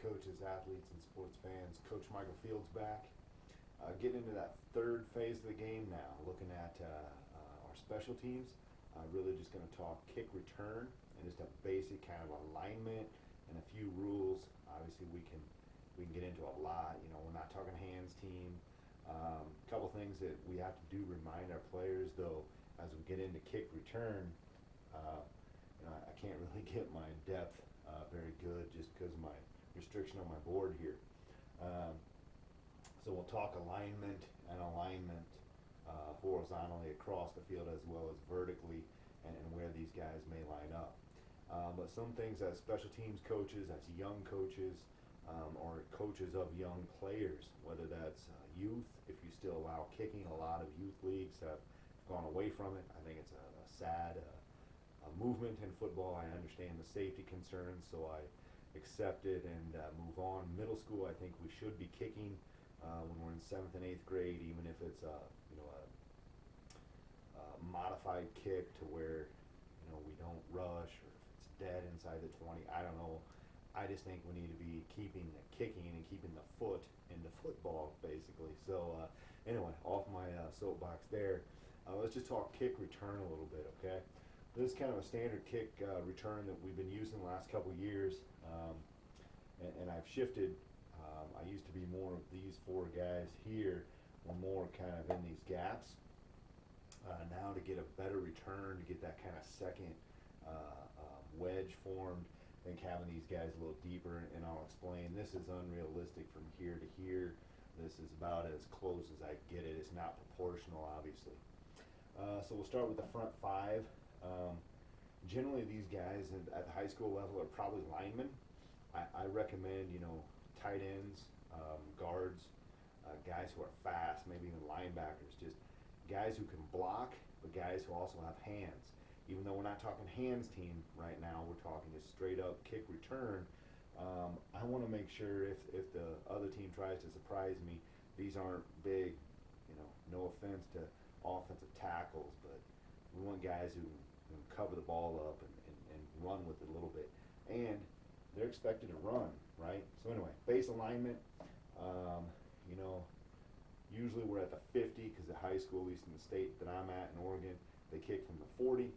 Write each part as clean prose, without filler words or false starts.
coaches, athletes, and sports fans. Coach Michael Fields back. Getting into that third phase of the game now, looking at our special teams. Really just going to talk kick return and just a basic kind of alignment and a few rules. Obviously, we can get into a lot. You know, we're not talking hands team. A couple things that we have to do remind our players though as we get into kick return. I can't really get my depth very good just because of my restriction on my board here. So we'll talk alignment and alignment horizontally across the field as well as vertically and where these guys may line up. But some things as special teams coaches, as young coaches, or coaches of young players, whether that's youth, if you still allow kicking, a lot of youth leagues have gone away from it. I think it's a sad movement in football. I understand the safety concerns, so I accept it and move on. Middle school, I think we should be kicking when we're in 7th and 8th grade, even if it's a modified kick to where we don't rush or if it's dead inside the 20. I don't know. I just think we need to be keeping the kicking and keeping the foot into football, basically. So anyway, off my soapbox there. Let's just talk kick return a little bit, okay? This is kind of a standard kick return that we've been using the last couple of years, and I've shifted. I used to be more of these four guys here, or more kind of in these gaps. Now to get a better return, to get that kind of second wedge formed, I think having these guys a little deeper, and I'll explain. This is unrealistic from here to here. This is about as close as I get it. It's not proportional, obviously. So we'll start with the front five. Generally, these guys at the high school level are probably linemen. I recommend, tight ends, guards, guys who are fast, maybe even linebackers, just guys who can block, but guys who also have hands. Even though we're not talking hands team right now, we're talking just straight up kick return. I want to make sure if the other team tries to surprise me, these aren't big, no offense to offensive tackles, but we want guys who can cover the ball up and run with it a little bit. And they're expected to run, right? So anyway, base alignment, usually we're at the 50 because at high school, at least in the state that I'm at in Oregon, they kick from the 40.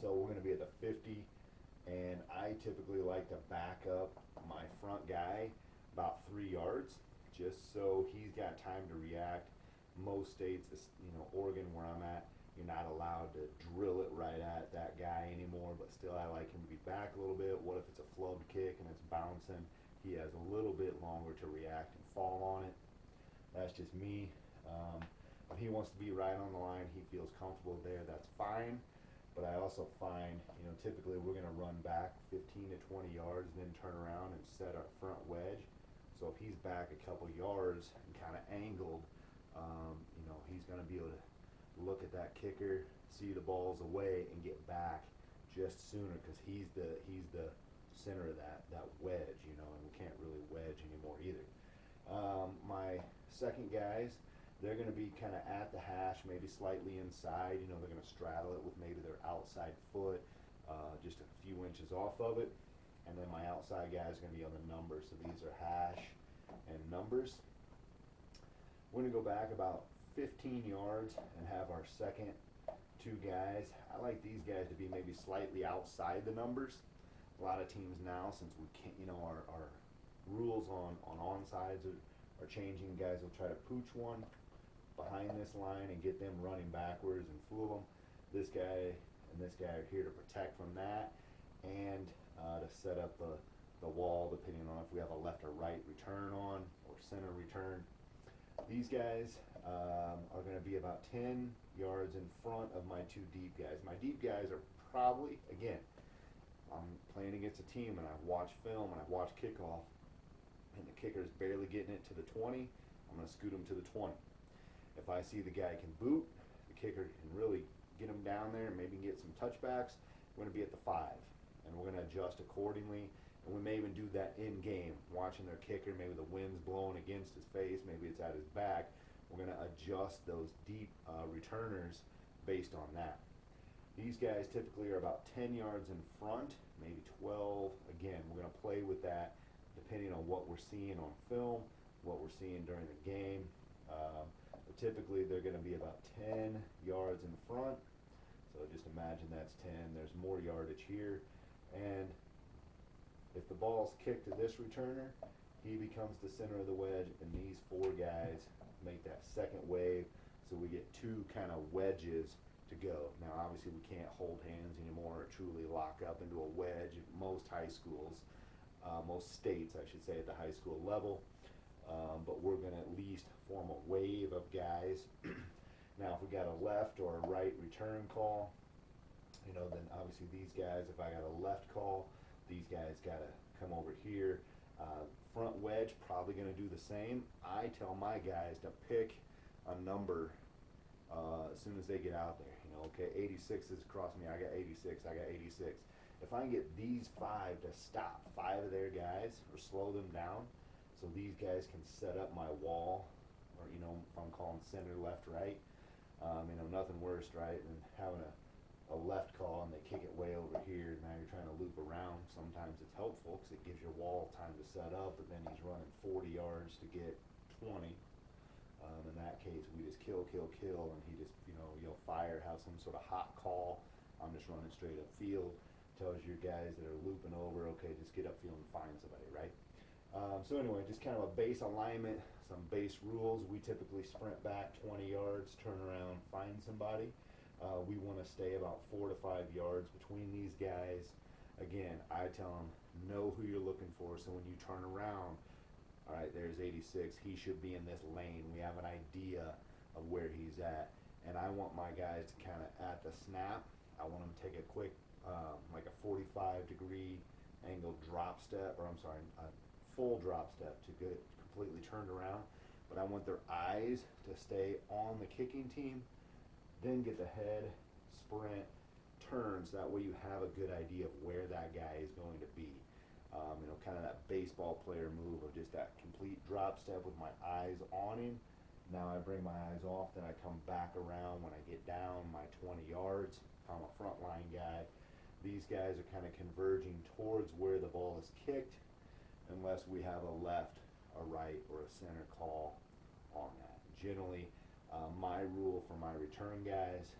So we're going to be at the 50, and I typically like to back up my front guy about 3 yards, just so he's got time to react. Most states, Oregon where I'm at, you're not allowed to drill it right at that guy anymore, but still I like him to be back a little bit. What if it's a flubbed kick and it's bouncing? He has a little bit longer to react and fall on it. That's just me. If he wants to be right on the line, he feels comfortable there, that's fine. But I also find, typically we're going to run back 15 to 20 yards and then turn around and set our front wedge. So if he's back a couple yards and kind of angled, he's going to be able to look at that kicker, see the ball's away, and get back just sooner because he's the center of that wedge, and we can't really wedge anymore either. My second guys, they're going to be kind of at the hash, maybe slightly inside. They're going to straddle it with maybe their outside foot, just a few inches off of it. And then my outside guy is going to be on the numbers. So these are hash and numbers. We're going to go back about 15 yards and have our second two guys. I like these guys to be maybe slightly outside the numbers. A lot of teams now, since we can't, our rules on onsides are changing. Guys will try to pooch one behind this line and get them running backwards and fool them. This guy and this guy are here to protect from that and to set up the wall, depending on if we have a left or right return on or center return. These guys are going to be about 10 yards in front of my two deep guys. My deep guys are probably, again, I'm playing against a team and I've watched film and I've watched kickoff and the kicker is barely getting it to the 20, I'm going to scoot him to the 20. If I see the guy can boot, the kicker can really get him down there and maybe get some touchbacks, we're going to be at the 5. And we're going to adjust accordingly. And we may even do that in game, watching their kicker, maybe the wind's blowing against his face, maybe it's at his back. We're going to adjust those deep returners based on that. These guys typically are about 10 yards in front, maybe 12. again, we're going to play with that depending on what we're seeing on film, what we're seeing during the game. But typically they're going to be about 10 yards in front. So just imagine that's 10. There's more yardage here. And if the ball's kicked to this returner, he becomes the center of the wedge, and these four guys make that second wave. So we get two kind of wedges to go. Now obviously we can't hold hands anymore or truly lock up into a wedge at most high schools, most states I should say at the high school level, but we're going to at least form a wave of guys. Now if we got a left or a right return call, then obviously these guys, if I got a left call, these guys got to come over here. Front wedge probably going to do the same. I tell my guys to pick a number as soon as they get out there. Okay, 86 is across me. I got 86. I got 86. If I can get these five to stop, five of their guys, or slow them down, so these guys can set up my wall, or if I'm calling center, left, right, nothing worse, right, than having a left call and they kick it way over here. Now you're trying to loop around. Sometimes it's helpful because it gives your wall time to set up, but then he's running 40 yards to get 20. In that case, we just kill, and he just, you'll fire, have some sort of hot call. I'm just running straight up field. Tells your guys that are looping over, okay, just get upfield and find somebody, right? So anyway, just kind of a base alignment, some base rules. We typically sprint back 20 yards, turn around, find somebody. We want to stay about 4 to 5 yards between these guys. Again, I tell them, know who you're looking for, so when you turn around, all right, there's 86. He should be in this lane. We have an idea of where he's at. And I want my guys to kind of, at the snap, I want them to take a quick, like a 45-degree angle drop step, or I'm sorry, a full drop step to get completely turned around. But I want their eyes to stay on the kicking team, then get the head, sprint, turns. That way you have a good idea of where that guy is going to be. Kind of that baseball player move of just that complete drop step with my eyes on him. Now I bring my eyes off, then I come back around when I get down my 20 yards. If I'm a frontline guy, these guys are kind of converging towards where the ball is kicked, unless we have a left, a right, or a center call on that. Generally, my rule for my return guys,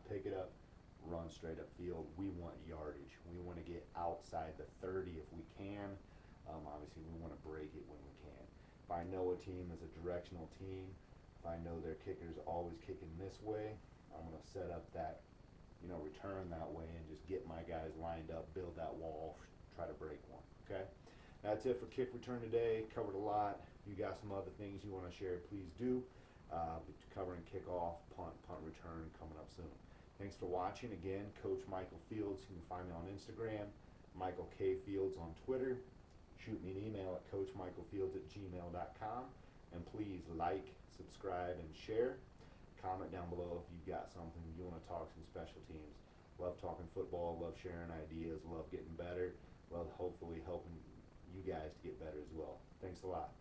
pick it up, run straight up field. We want yardage. We want to get outside the 30 if we can. Obviously, we want to break it when we can. If I know a team is a directional team, if I know their kicker's always kicking this way, I'm going to set up that, return that way and just get my guys lined up, build that wall, try to break one, okay? That's it for kick return today. Covered a lot. If you got some other things you want to share, please do. Covering kickoff, punt return coming up soon. Thanks for watching. Again, Coach Michael Fields. You can find me on Instagram, Michael K. Fields on Twitter. Shoot me an email at coachmichaelfields@gmail.com. And please like, subscribe, and share. Comment down below if you've got something you want to talk some special teams. Love talking football, love sharing ideas, love getting better, love hopefully helping you guys to get better as well. Thanks a lot.